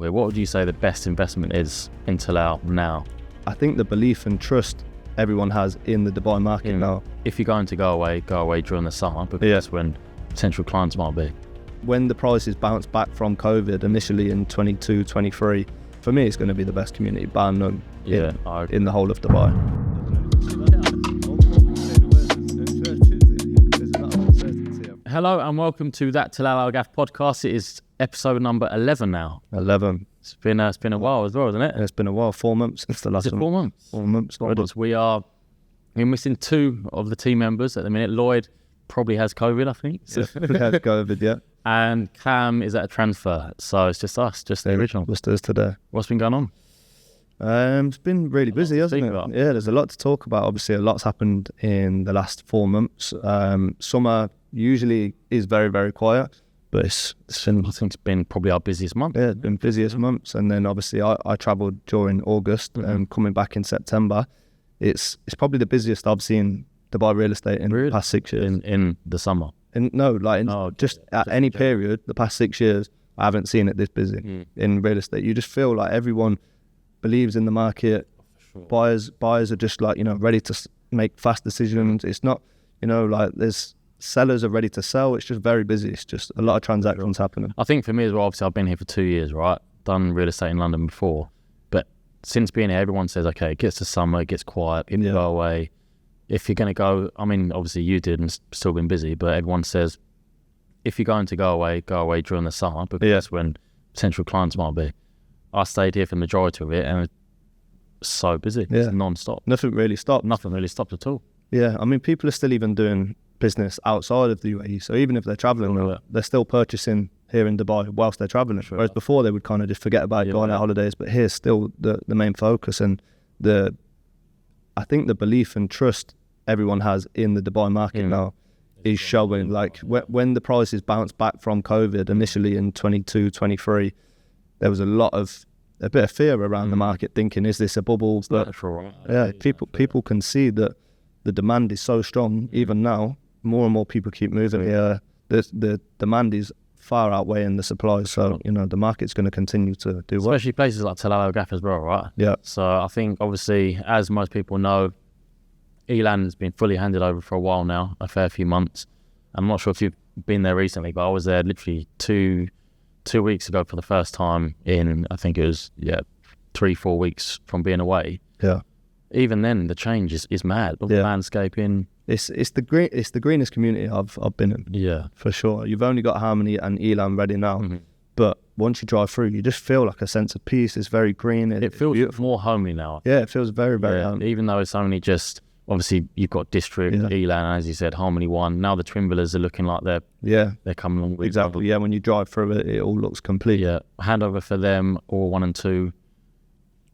What would you say the best investment is in Tilal now? I think the belief and trust everyone has in the Dubai market now. If you're going to go away during the summer, because that's when potential clients might be. When the prices bounce back from COVID initially in 22, 23, for me it's going to be the best community bar none in the whole of Dubai. Hello and welcome to that Tilal Al Ghaf podcast. It is episode number 11 now. 11. It's been a while as well, isn't it? It's been a while. 4 months since the last one. 4 months? 4 months. We're missing two of the team members at the minute. Lloyd probably has COVID, I think. Yeah, he has COVID, yeah. And Cam is at a transfer. So it's just us, just the original. Just us today. What's been going on? It's been really busy, hasn't it? Yeah, there's a lot to talk about. Obviously, a lot's happened in the last 4 months. Summer usually is very, very quiet, but I think it's been probably our busiest month. Yeah, it's been busiest months. And then obviously I travelled during August and coming back in September. It's probably the busiest I've seen Dubai real estate in the past 6 years. In the summer? Just at any period, the past 6 years, I haven't seen it this busy in real estate. You just feel like everyone believes in the market. Sure. Buyers are just ready to make fast decisions. It's not, there's sellers are ready to sell. It's just very busy. It's just a lot of transactions happening. I think for me as well, obviously I've been here for 2 years, right? Done real estate in London before. But since being here, everyone says, okay, it gets to summer, it gets quiet, people go away. If you're going to go, I mean, obviously you did and still been busy, but everyone says, if you're going to go away during the summer, because that's when potential clients might be. I stayed here for the majority of it and it's so busy. It's non-stop. Nothing really stopped. Nothing really stopped at all. Yeah, I mean, people are still even doing business outside of the UAE. So even if they're travelling, they're still purchasing here in Dubai whilst they're travelling. Whereas before they would kind of just forget about going on holidays. But here's still the main focus. And I think the belief and trust everyone has in the Dubai market now is showing. Like when the prices bounced back from COVID initially in 22, 23, there was a bit of fear around the market, thinking, is this a bubble? But people can see that the demand is so strong. Even now, more and more people keep moving here. The demand is far outweighing the supply. So, the market's going to continue to do well. Especially places like Tilal Al Ghaf as well, right? Yeah. So I think, obviously, as most people know, Elan has been fully handed over for a while now, a fair few months. I'm not sure if you've been there recently, but I was there literally two weeks ago for the first time in, I think it was 3-4 weeks from being away. Yeah. Even then, the change is mad. The landscaping. It's the greenest community I've been in. Yeah, for sure. You've only got Harmony and Elan ready now, but once you drive through, you just feel like a sense of peace. It's very green. It feels beautiful. More homely now. Yeah, it feels very, very homely. Even though it's only just, obviously you've got District, Elan, as you said, Harmony 1. Now the Twin Villas are looking like they're coming along. Exactly. Yeah, when you drive through it, it all looks complete. Yeah, handover for them, or 1 and 2.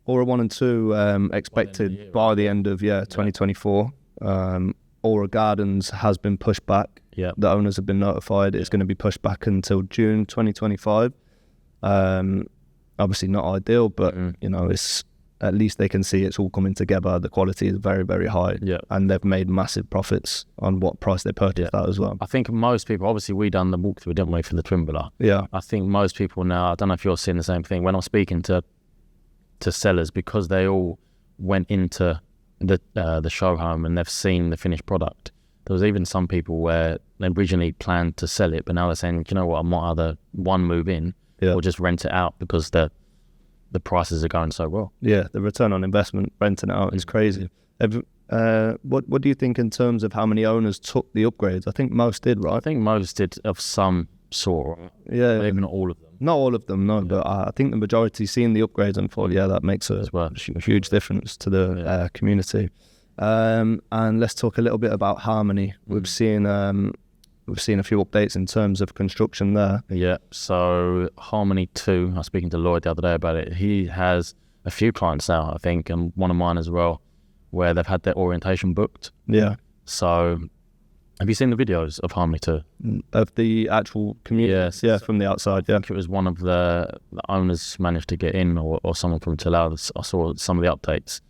Aura 1 and 2 expected by the end of 2024. Alaya Gardens has been pushed back. Yeah, the owners have been notified. It's going to be pushed back until June 2025. Obviously not ideal, but it's at least they can see it's all coming together. The quality is very, very high. Yeah, and they've made massive profits on what price they purchased that as well. I think most people, obviously we done the walkthrough, didn't we, for the Twin Villa? Yeah, I think most people now, I don't know if you're seeing the same thing. When I'm speaking to sellers, because they all went into the show home and they've seen the finished product. There was even some people where they originally planned to sell it, but now they're saying, do you know what, I might either move in or just rent it out because the prices are going so well. Yeah, the return on investment renting it out is crazy. What do you think in terms of how many owners took the upgrades? I think most did, right? I think most did of some sort. Yeah, maybe not all of them. Not all of them, no, but I think the majority seeing the upgrades and thought, that makes a huge difference to the community. And let's talk a little bit about Harmony. We've seen a few updates in terms of construction there. Yeah, so Harmony 2, I was speaking to Lloyd the other day about it. He has a few clients now, I think, and one of mine as well, where they've had their orientation booked. Yeah. So have you seen the videos of Harmony 2? Of the actual community? Yes. Yeah, from the outside, I think it was one of the owners managed to get in, or someone from Tilal. I saw some of the updates.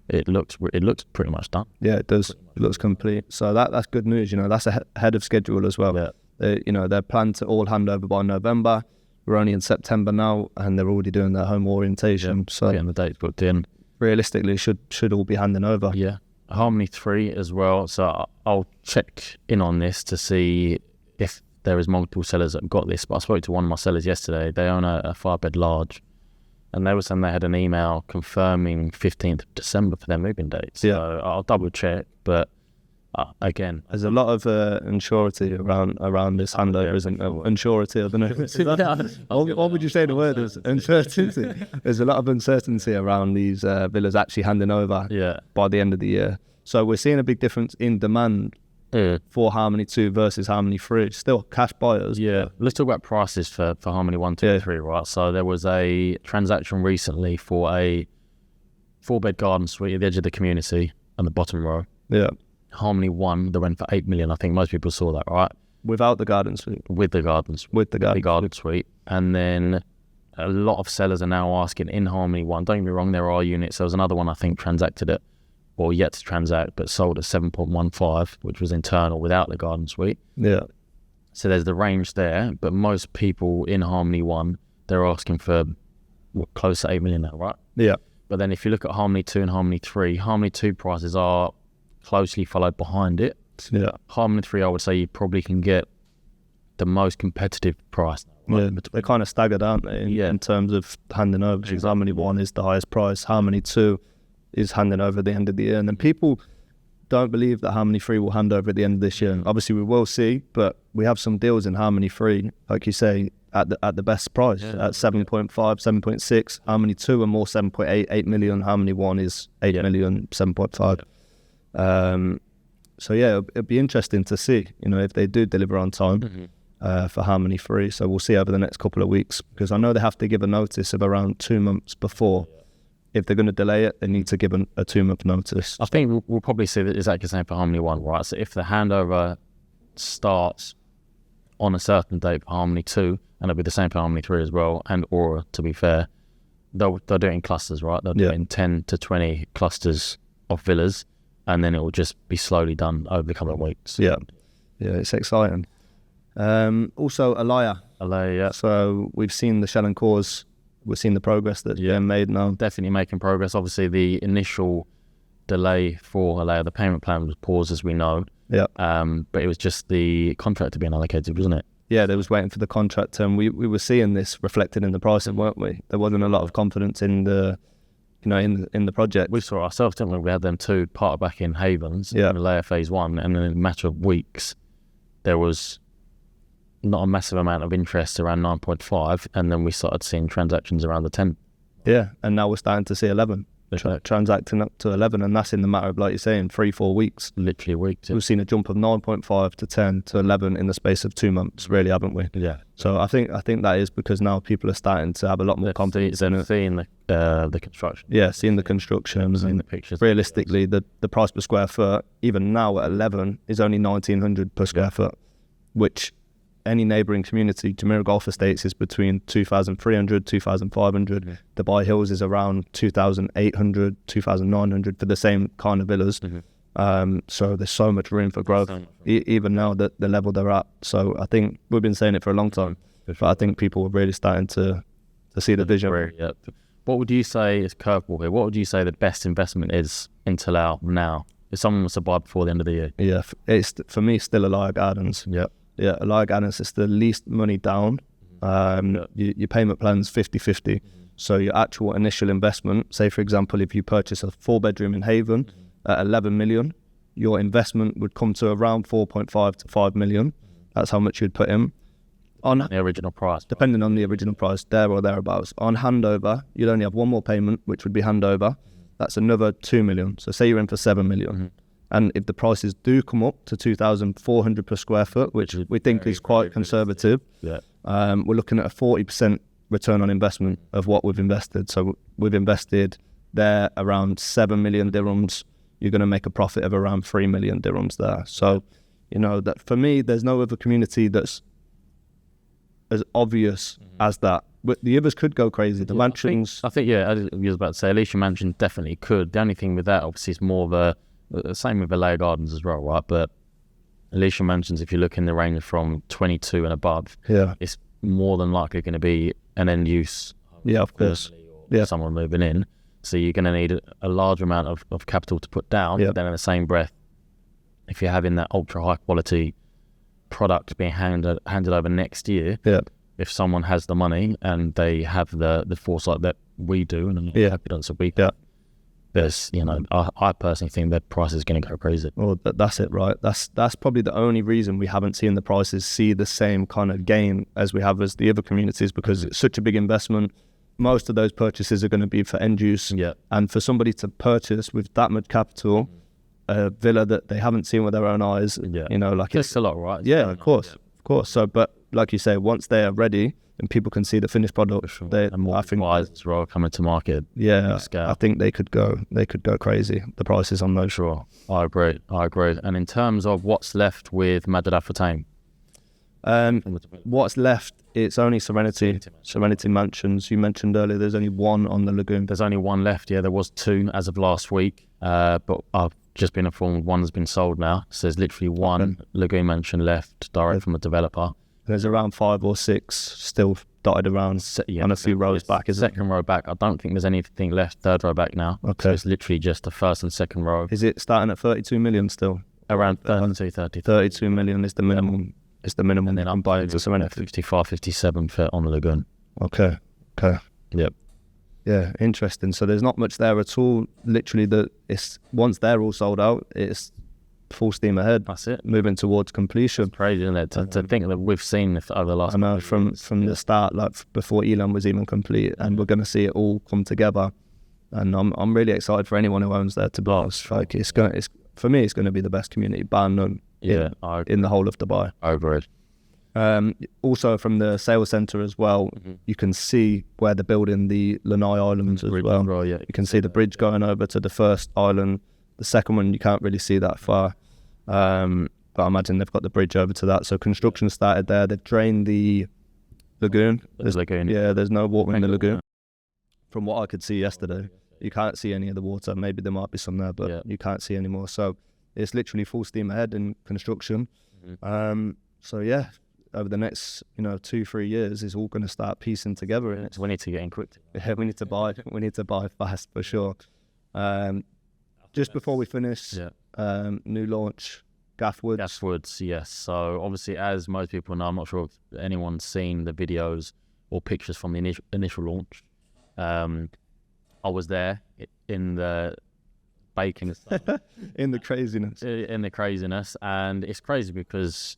It looks pretty much done. Yeah, it does. It looks complete. So that's good news. That's ahead of schedule as well. Yeah. They're planned to all hand over by November. we're only in September now, and they're already doing their home orientation. So getting the dates booked in. Realistically, should all be handing over. Yeah. Harmony 3 as well. So I'll check in on this to see if there is multiple sellers that have got this. But I spoke to one of my sellers yesterday. They own a 5-bed large, and they were saying they had an email confirming 15th of December for their moving dates. Yeah. So I'll double check. But again, there's a lot of unsurety around this handover, isn't there? Unsurety, I don't know. What would you say the word is? Uncertainty. There's a lot of uncertainty around these villas actually handing over by the end of the year. So we're seeing a big difference in demand for Harmony 2 versus Harmony 3. Still cash buyers. Yeah. Let's talk about prices for Harmony 1, 2, and 3, right? So there was a transaction recently for a 4-bed garden suite at the edge of the community on the bottom row. Yeah. Harmony 1, they went for 8 million. I think most people saw that, right? Without the garden suite. With the garden suite. And then a lot of sellers are now asking in Harmony 1. Don't get me wrong, there are units. There was another one I think transacted at, or yet to transact, but sold at 7.15, which was internal without the garden suite. Yeah. So there's the range there, but most people in Harmony 1, they're asking for close to 8 million now, right? Yeah. But then if you look at Harmony 2 and Harmony 3, Harmony 2 prices are closely followed behind it. Yeah. Harmony 3, I would say you probably can get the most competitive price. Yeah, they're kind of staggered, aren't they, in terms of handing over. Because Harmony 1 is the highest price. Harmony 2 is handing over at the end of the year. And then people don't believe that Harmony 3 will hand over at the end of this year. Obviously, we will see, but we have some deals in Harmony 3, like you say, at the best price, at 7.5, 7.6. Harmony 2 are more 7.8, 8 million. Harmony 1 is 8 million, 7.5. So yeah, it'd be interesting to see, if they do deliver on time for Harmony 3. So we'll see over the next couple of weeks, because I know they have to give a notice of around 2 months before. If they're going to delay it, they need to give a 2-month notice. I think we'll probably see that exactly the same for Harmony 1, right? So if the handover starts on a certain date for Harmony 2, and it'll be the same for Harmony 3 as well, and or to be fair, they'll do it in clusters, right? They'll do it in 10 to 20 clusters of villas, and then it will just be slowly done over the couple of weeks. Yeah, it's exciting. Also, Alaya. Yeah. So we've seen the shell and cores. We've seen the progress that's been made now. Definitely making progress. Obviously, the initial delay for Alaya, the payment plan was paused, as we know. Yeah. But it was just the contractor being allocated, wasn't it? Yeah, they was waiting for the contract, and we were seeing this reflected in the pricing, weren't we? There wasn't a lot of confidence in the in the project. We saw ourselves, didn't we? We had them two part back in Havens, in Alaya Phase 1, and in a matter of weeks, there was not a massive amount of interest, around 9.5, and then we started seeing transactions around the 10. Yeah, and now we're starting to see 11. Transacting up to 11, and that's in the matter of, like you're saying, 3-4 weeks. Literally weeks. We've seen a jump of 9.5 to 10 to 11 in the space of 2 months, really, haven't we? Yeah. So I think that is because now people are starting to have a lot more confidence in it. Seeing the construction. Yeah, seeing the construction. Seeing the pictures. Realistically, the price per square foot, even now at 11, is only 1,900 per square foot, which any neighbouring community, Jumeirah Golf Estates, is between 2,300, 2,500. Mm-hmm. Dubai Hills is around 2,800, 2,900 for the same kind of villas. Mm-hmm. So there's so much room for growth, even now that the level they're at. So I think we've been saying it for a long time, but I think people are really starting to see the vision. Yeah. What would you say is curveball here? What would you say the best investment is in Tilal now? If someone was to buy before the end of the year? Yeah, it's for me still Alaya Gardens. Yeah, Alaya Gardens is the least money down. Your payment plan's 50-50. So your actual initial investment, say for example, if you purchase a 4-bedroom in Haven at 11 million, your investment would come to around 4.5 to 5 million. That's how much you'd put in. On the original price. Depending on the original price, there or thereabouts. On handover, you'd only have one more payment, which would be handover. That's another 2 million. So say you're in for 7 million. And if the prices do come up to 2,400 per square foot, which we think is quite conservative, we're looking at a 40% return on investment of what we've invested. So we've invested there around 7 million dirhams. You're going to make a profit of around 3 million dirhams there. So, that for me, there's no other community that's as obvious as that. But the others could go crazy. The mansions... I think, I was about to say, Alicia Mansion definitely could. The only thing with that, obviously, is more of the same with Alaya Gardens as well, right? But Alicia Mansions, if you look in the range from 22 and above, it's more than likely going to be an end use. Yeah, of course. Yeah. Someone moving in. So you're going to need a large amount of capital to put down. Yeah. But then in the same breath, if you're having that ultra high quality product being handed over next year, yeah, if someone has the money and they have the foresight that we do and the confidence that we yeah. there's, I personally think that price is going to go crazy. Well, that's it, right? That's probably the only reason we haven't seen the prices see the same kind of gain as we have as the other communities, because it's such a big investment. Most of those purchases are going to be for end use. Yeah. And for somebody to purchase with that much capital, a villa that they haven't seen with their own eyes, it's a lot, right? Yeah, of course. So, but like you say, once they are ready and people can see the finished product, sure. And more buyers as well coming to market. Yeah, I think they could go crazy. The prices on those. Sure, I agree. And in terms of what's left with Majid Al Futtaim, what's left? It's only Serenity Mansions. You mentioned earlier there's only one on the lagoon. There's only one left. Yeah, there was two as of last week, but I've just been informed one's been sold now. So there's literally one lagoon mansion left, direct from a developer. There's around 5 or 6 still dotted around, and a few rows back. Second row back. I don't think there's anything left. Third row back now. Okay. So it's literally just the first and second row. Is it starting at 32 million still? Around 32 million is the minimum. Is the minimum. And then I'm buying to Serenity 55, 57 for on the lagoon. Okay. Yep. Yeah, interesting. So there's not much there at all. Literally, once they're all sold out, it's full steam ahead. That's it. Moving towards completion. It's crazy, isn't it? To think that we've seen this over the last. I know from the start, like before Elan was even complete, and we're going to see it all come together. And I'm really excited for anyone who owns there. To be honest, like for me, it's going to be the best community bar none. Yeah, in the whole of Dubai. Over it. Also from the sales centre as well, you can see where they're building the Lanai Islands as well. Yeah, you can see the bridge going over to the first island. The second one you can't really see that far, but I imagine they've got the bridge over to that. So construction started there. They've drained the lagoon. There's no water in the lagoon. From what I could see yesterday, you can't see any of the water. Maybe there might be some there, but you can't see any more. So it's literally full steam ahead in construction. So yeah, over the next 2-3 years, it's all going to start piecing together. So we need to get in quick. Yeah, we need to buy fast for sure. Just before we finish, new launch, Ghaf Woods. Ghaf Woods, yes. So obviously, as most people know, I'm not sure if anyone's seen the videos or pictures from the initial launch. I was there in the baking in the craziness, and it's crazy because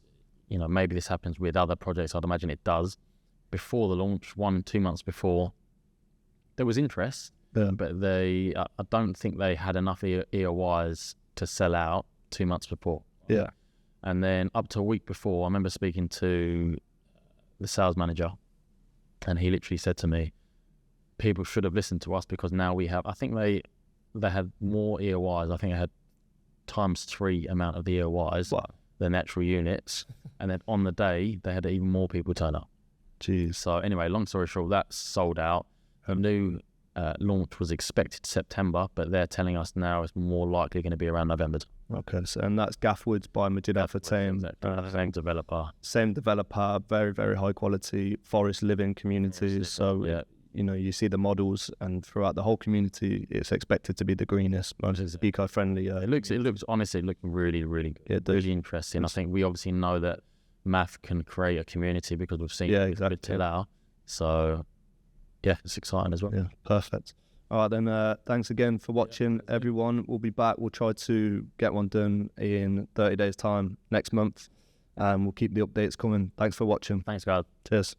maybe this happens with other projects. I'd imagine it does. Before the launch, 1-2 months before, there was interest, but I don't think they had enough EOYs to sell out 2 months before. Yeah. And then up to a week before, I remember speaking to the sales manager, and he literally said to me, people should have listened to us because now we have, I think they had more EOYs. I think they had ×3 amount of the EOYs than actual units. And then on the day, they had even more people turn up. Jeez. So anyway, long story short, that's sold out. A new launch was expected September, but they're telling us now it's more likely going to be around November. Okay, so and that's Ghaf Woods by Majid Al Futtaim. Same developer. Very, very high quality forest living communities. So yeah. You see the models, and throughout the whole community, it's expected to be the greenest, most eco-friendly. It looks honestly, really, really good. Yeah, really interesting. I think we obviously know that math can create a community because we've seen it with Tilal. So, yeah, it's exciting as well. Yeah, perfect. All right, then, thanks again for watching, everyone. We'll be back. We'll try to get one done in 30 days' time next month, and we'll keep the updates coming. Thanks for watching. Thanks, guys. Cheers.